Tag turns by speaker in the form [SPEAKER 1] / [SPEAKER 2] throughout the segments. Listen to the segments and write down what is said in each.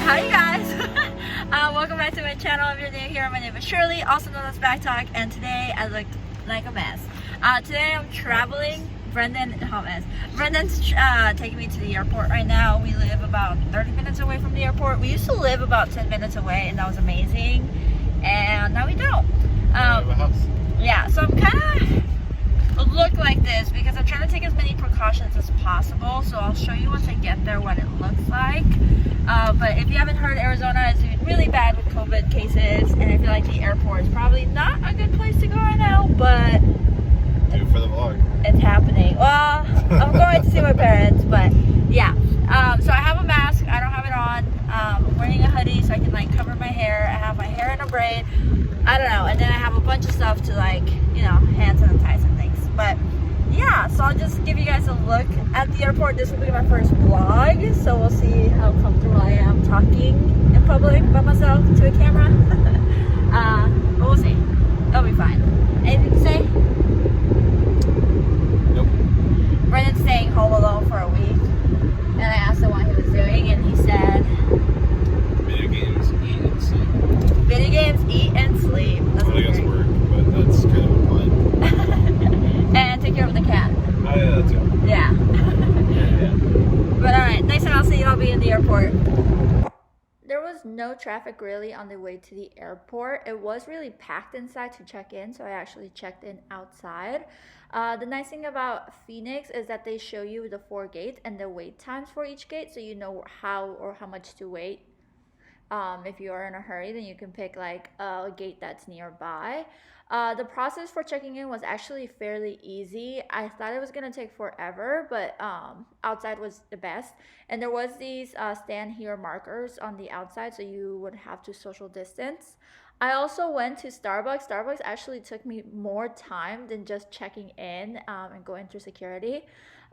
[SPEAKER 1] Hi guys! Welcome back to my channel. If you're new here, my name is Shirley, also known as Backttalk, and today I look like a mess. Today I'm traveling. Brendan's taking me to the airport right now. We live about 30 minutes away from the airport. We used to live about 10 minutes away, and that was amazing. And now we don't.
[SPEAKER 2] Have a house.
[SPEAKER 1] Yeah, so I'm kind of look like this because I'm trying to take as many precautions as possible. So I'll show you once I get there what it looks like. But if you haven't heard, Arizona is doing really bad with COVID cases, and I feel like the airport is probably not a good place to go right now, but
[SPEAKER 2] Do it for the vlog.
[SPEAKER 1] it's happening. Well, I'm going to see my parents, but yeah. So I have a mask. I don't have it on. I'm wearing a hoodie so I can like cover my hair. I have my hair in a braid. I don't know. And then I have a bunch of stuff to like, you know, hand sanitize and things. But yeah, so I'll just give you guys a look at the airport. This will be my first vlog, so we'll see how comfortable I am talking in public by myself to a camera. But we'll see. It'll be fine. Anything to say?
[SPEAKER 2] Nope.
[SPEAKER 1] Brendan's staying home alone for a week, and I asked him what he was doing, and he said,
[SPEAKER 2] Video games, eat, and sleep.
[SPEAKER 1] video games, eat, and sleep. That's
[SPEAKER 2] Well, I guess
[SPEAKER 1] great.
[SPEAKER 2] work, but that's kind of a plan.
[SPEAKER 1] And take care of the cat.
[SPEAKER 2] Oh yeah, that too.
[SPEAKER 1] Yeah.
[SPEAKER 2] Yeah.
[SPEAKER 1] But alright, next time I'll see you, I'll be in the airport. There was no traffic really on the way to the airport. It was really packed inside to check in, so I actually checked in outside. The nice thing about Phoenix is that they show you the 4 gates and the wait times for each gate, so you know how much to wait. If you are in a hurry, then you can pick like a gate that's nearby. The process for checking in was actually fairly easy. I thought it was gonna take forever, but outside was the best. And there was these stand here markers on the outside, so you would have to social distance. I also went to Starbucks. Starbucks actually took me more time than just checking in and going through security.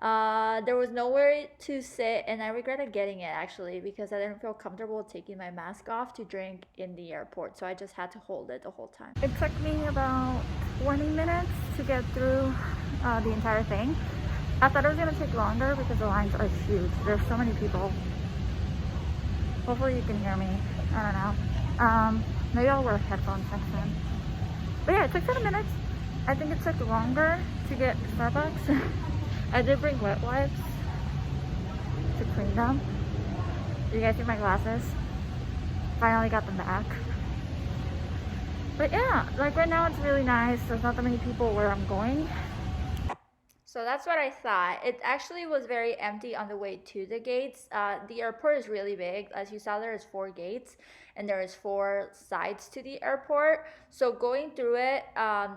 [SPEAKER 1] There was nowhere to sit, and I regretted getting it actually because I didn't feel comfortable taking my mask off to drink in the airport, so I just had to hold it the whole time. It took me about 20 minutes to get through the entire thing. I thought it was gonna take longer because the lines are huge. There's so many people. Hopefully you can hear me. I don't know. Maybe I'll wear headphones next time. But yeah, it took 10 minutes. I think it took longer to get Starbucks. I did bring wet wipes to clean them. You guys see my glasses? Finally got them back. But yeah, like right now it's really nice. There's not that many people where I'm going. So that's what I thought. It actually was very empty on the way to the gates. The airport is really big. As you saw, there is 4 gates and there is 4 sides to the airport. So going through it,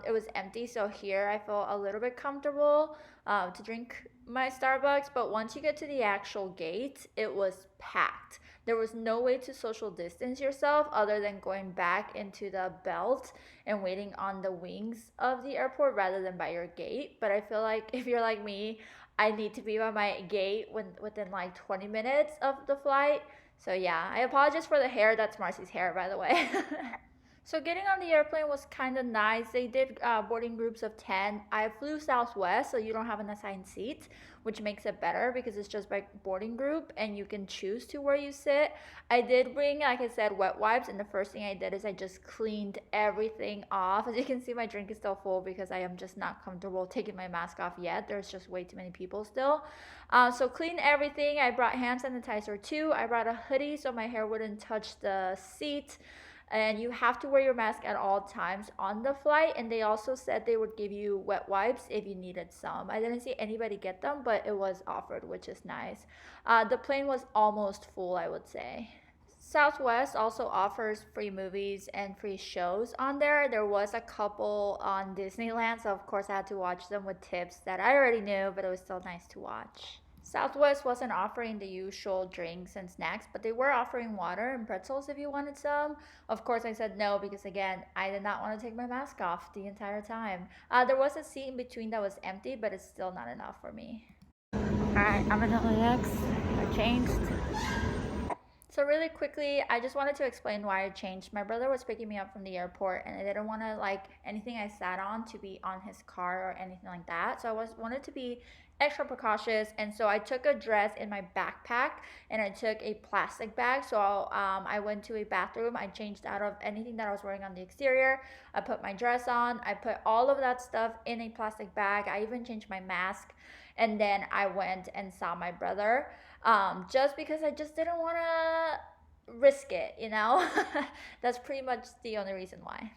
[SPEAKER 1] it was empty. So here I felt a little bit comfortable to drink my Starbucks. But once you get to the actual gate, it was packed. There was no way to social distance yourself other than going back into the belt and waiting on the wings of the airport rather than by your gate. But I feel like if you're like me, I need to be by my gate within like 20 minutes of the flight. So yeah, I apologize for the hair. That's Marcy's hair, by the way. So getting on the airplane was kind of nice. They did boarding groups of 10. I flew Southwest, so you don't have an assigned seat, which makes it better because it's just by boarding group and you can choose to where you sit. I did bring, like I said, wet wipes, and the first thing I did is I just cleaned everything off. As you can see, my drink is still full because I am just not comfortable taking my mask off yet. There's just way too many people still. So clean everything. I brought hand sanitizer too. I brought a hoodie so my hair wouldn't touch the seat. And you have to wear your mask at all times on the flight, and they also said they would give you wet wipes if you needed some. I didn't see anybody get them, but it was offered, which is nice. The plane was almost full, I would say. Southwest also offers free movies and free shows on there. There was a couple on Disneyland, so of course I had to watch them with tips that I already knew, but it was still nice to watch. Southwest wasn't offering the usual drinks and snacks, but they were offering water and pretzels if you wanted some. Of course, I said no because, again, I did not want to take my mask off the entire time. There was a seat in between that was empty, but it's still not enough for me. Alright, I'm in LAX. I changed. So really quickly, I just wanted to explain why I changed. My brother was picking me up from the airport, and I didn't want to like anything I sat on to be on his car or anything like that. So I wanted to be extra precautious, and so I took a dress in my backpack and I took a plastic bag. So I went to a bathroom, I changed out of anything that I was wearing on the exterior, I put my dress on, I put all of that stuff in a plastic bag, I even changed my mask, and then I went and saw my brother, just because I just didn't want to risk it, you know. That's pretty much the only reason why.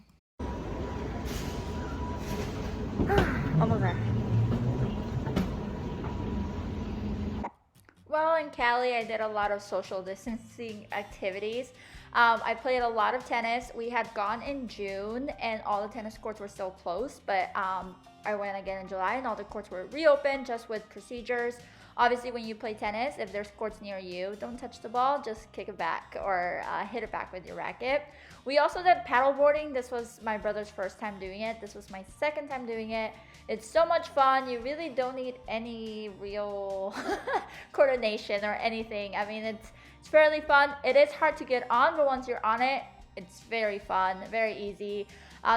[SPEAKER 1] Almost there. Well, in Cali, I did a lot of social distancing activities. I played a lot of tennis. We had gone in June, and all the tennis courts were still closed, but I went again in July, and all the courts were reopened, just with procedures. Obviously, when you play tennis, if there's courts near you, don't touch the ball, just kick it back or hit it back with your racket. We also did paddleboarding. This was my brother's first time doing it. This was my second time doing it. It's so much fun. You really don't need any real coordination or anything. I mean, it's fairly fun. It is hard to get on, but once you're on it, it's very fun, very easy.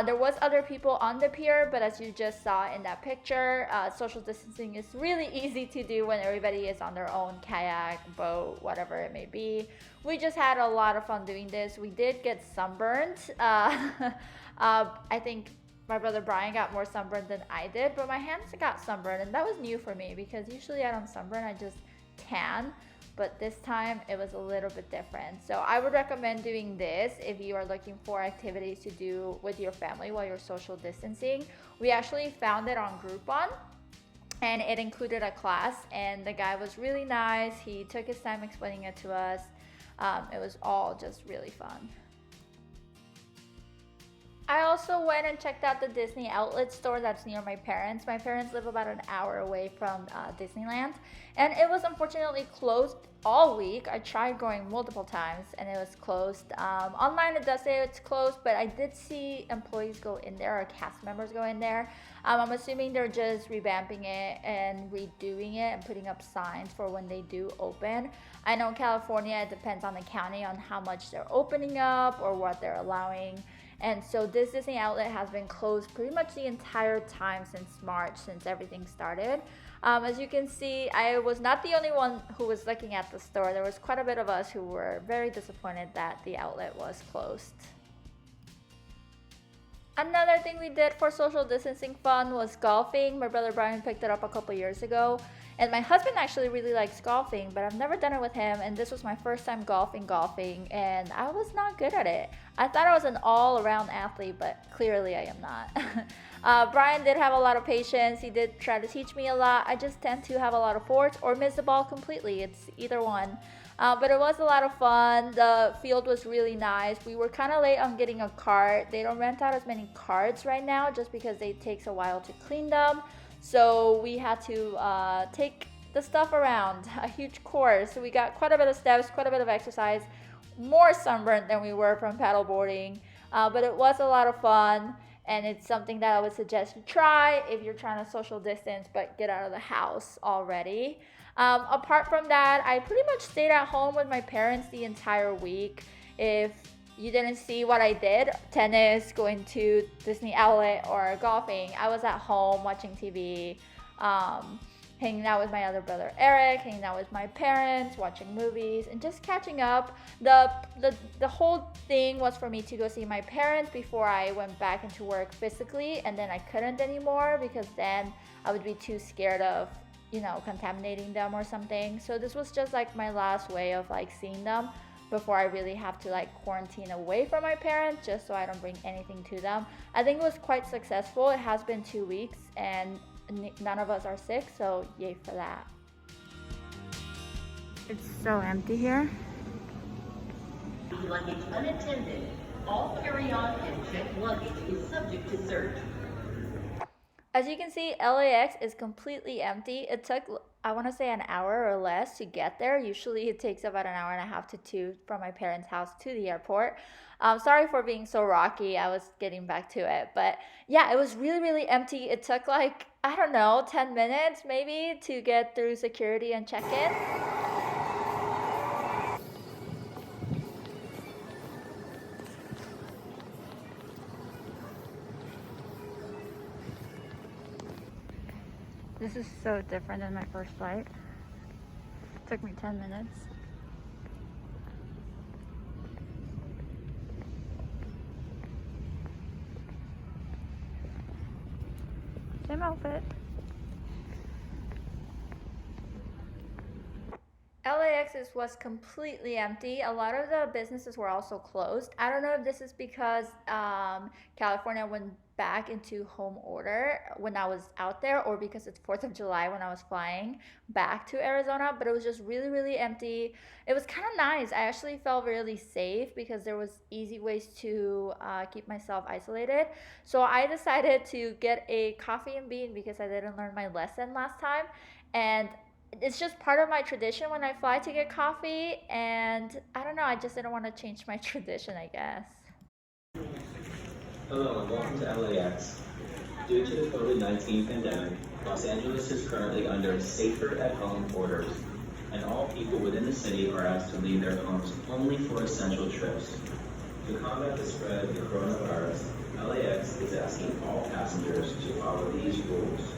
[SPEAKER 1] There was other people on the pier, but as you just saw in that picture, social distancing is really easy to do when everybody is on their own kayak, boat, whatever it may be. We just had a lot of fun doing this. We did get sunburned. I think my brother Brian got more sunburned than I did, but my hands got sunburned, and that was new for me because usually I don't sunburn, I just tan. But this time it was a little bit different. So I would recommend doing this if you are looking for activities to do with your family while you're social distancing. We actually found it on Groupon, and it included a class, and the guy was really nice. He took his time explaining it to us. It was all just really fun. I also went and checked out the Disney outlet store that's near my parents. My parents live about an hour away from Disneyland, and it was unfortunately closed all week. I tried going multiple times and it was closed. Online it does say it's closed, but I did see employees go in there or cast members go in there. I'm assuming they're just revamping it and redoing it and putting up signs for when they do open. I know in California it depends on the county on how much they're opening up or what they're allowing. And so this Disney outlet has been closed pretty much the entire time since March, since everything started. As you can see, I was not the only one who was looking at the store. There was quite a bit of us who were very disappointed that the outlet was closed. Another thing we did for social distancing fun was golfing. My brother Brian picked it up a couple years ago. And my husband actually really likes golfing, but I've never done it with him, and this was my first time golfing, and I was not good at it. I thought I was an all-around athlete, but clearly I am not. Brian did have a lot of patience. He did try to teach me a lot. I just tend to have a lot of force or miss the ball completely. It's either one. But it was a lot of fun. The field was really nice. We were kind of late on getting a cart. They don't rent out as many carts right now just because it takes a while to clean them. So we had to take the stuff around, a huge course. So we got quite a bit of steps, quite a bit of exercise, more sunburned than we were from paddleboarding. But it was a lot of fun, and it's something that I would suggest you try if you're trying to social distance but get out of the house already. Apart from that, I pretty much stayed at home with my parents the entire week. If you didn't see what I did, tennis, going to Disney outlet, or golfing, I was at home watching TV, hanging out with my other brother Eric, hanging out with my parents, watching movies, and just catching up. The whole thing was for me to go see my parents before I went back into work physically, and then I couldn't anymore because then I would be too scared of, contaminating them or something. So this was just like my last way of like seeing them before I really have to like quarantine away from my parents, just so I don't bring anything to them. I think it was quite successful. It has been 2 weeks and none of us are sick, so yay for that. It's so empty here.
[SPEAKER 3] Luggage unattended. All carry-on and checked luggage is subject to search.
[SPEAKER 1] As you can see, LAX is completely empty. It took, I want to say, an hour or less to get there. Usually it takes about an hour and a half to 2 from my parents' house to the airport. Sorry for being so rocky. I was getting back to it. But yeah, it was really, really empty. It took like, I don't know, 10 minutes maybe to get through security and check-in. The This is so different than my first flight. Took me 10 minutes. Same outfit. LAX was completely empty. A lot of the businesses were also closed. I don't know if this is because California went back into home order when I was out there, or because it's 4th of July when I was flying back to Arizona, but it was just really, really empty. It was kind of nice. I actually felt really safe because there was easy ways to keep myself isolated. So I decided to get a coffee and bean because I didn't learn my lesson last time. And it's just part of my tradition when I fly to get coffee, and I don't know, I just didn't want to change my tradition, I guess.
[SPEAKER 4] Hello and welcome to LAX. Due to the COVID-19 pandemic, Los Angeles is currently under safer at home orders, and all people within the city are asked to leave their homes only for essential trips. To combat the spread of the coronavirus, LAX is asking all passengers to follow these rules.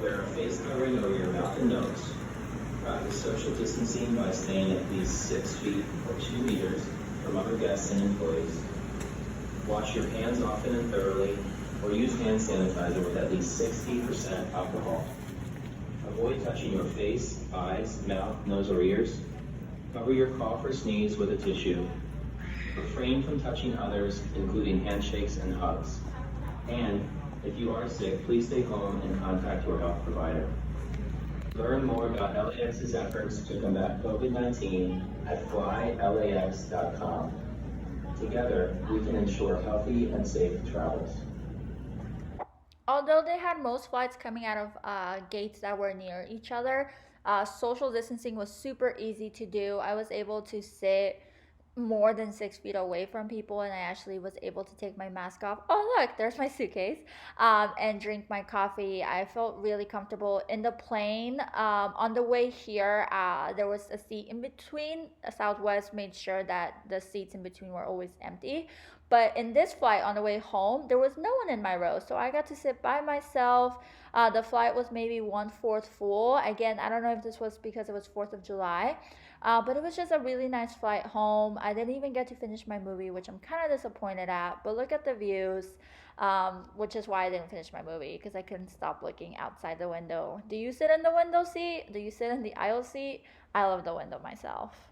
[SPEAKER 4] Wear a face covering over your mouth and nose. Practice social distancing by staying at least 6 feet or 2 meters from other guests and employees. Wash your hands often and thoroughly, or use hand sanitizer with at least 60% alcohol. Avoid touching your face, eyes, mouth, nose, or ears. Cover your cough or sneeze with a tissue. Refrain from touching others, including handshakes and hugs. And if you are sick, please stay home and contact your health provider. Learn more about LAX's efforts to combat COVID-19 at flylax.com. Together, we can ensure healthy and safe travels.
[SPEAKER 1] Although they had most flights coming out of gates that were near each other, social distancing was super easy to do. I was able to sit more than 6 feet away from people, and I actually was able to take my mask off. Oh, look, there's my suitcase, and drink my coffee. I felt really comfortable in the plane. On the way here, there was a seat in between. Southwest made sure that the seats in between were always empty. But in this flight on the way home, there was no one in my row, so I got to sit by myself. The flight was maybe 1/4 full. Again, I don't know if this was because it was 4th of July. But it was just a really nice flight home. I didn't even get to finish my movie, which I'm kind of disappointed at. But look at the views, which is why I didn't finish my movie, because I couldn't stop looking outside the window. Do you sit in the window seat? Do you sit in the aisle seat? I love the window myself.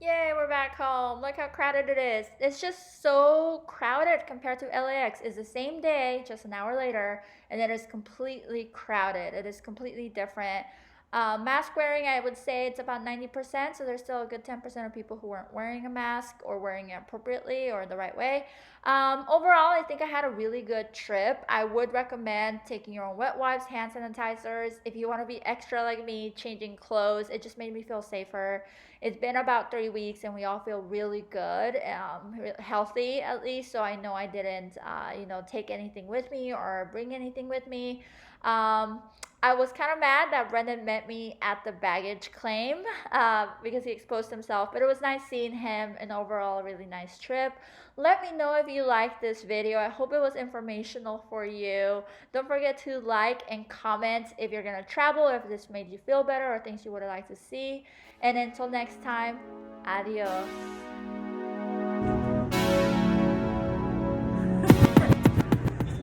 [SPEAKER 1] Yay, we're back home. Look how crowded it is. It's just so crowded compared to LAX. It's the same day, just an hour later, and it is completely crowded. It is completely different. Mask wearing, I would say it's about 90%, so there's still a good 10% of people who weren't wearing a mask or wearing it appropriately or the right way. Overall, I think I had a really good trip. I would recommend taking your own wet wipes, hand sanitizers. If you want to be extra like me, changing clothes, it just made me feel safer. It's been about 3 weeks and we all feel really good, healthy at least, so I know I didn't, take anything with me or bring anything with me. I was kind of mad that Brendan met me at the baggage claim because he exposed himself, but it was nice seeing him. An overall really nice trip. Let me know if you liked this video. I hope it was informational for you. Don't forget to like and comment if you're going to travel, if this made you feel better or things you would like to see. And until next time, adios.